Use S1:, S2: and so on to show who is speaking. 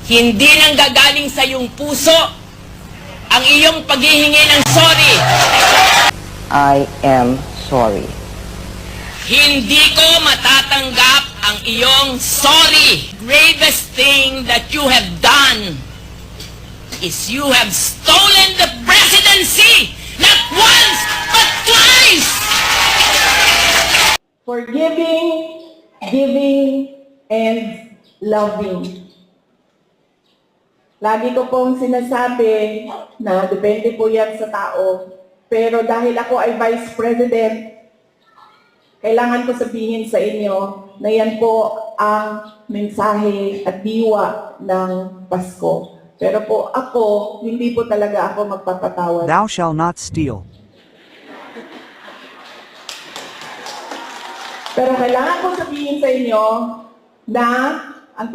S1: Hindi nanggagaling sa iyong puso ang iyong paghihingi ng sorry.
S2: I am sorry.
S1: Hindi ko matatanggap ang iyong sorry. Gravest thing that you have done is you have stolen the presidency, not once, but twice!
S3: Forgiving, giving, and loving. Lagi ko pong sinasabi na depende po yan sa tao. Pero dahil ako ay Vice President, kailangan ko sabihin sa inyo na yan po ang mensahe at diwa ng Pasko. Pero po ako, hindi po talaga ako magpapatawad.
S4: Thou shalt not steal.
S3: Pero kailangan ko sabihin sa inyo na ang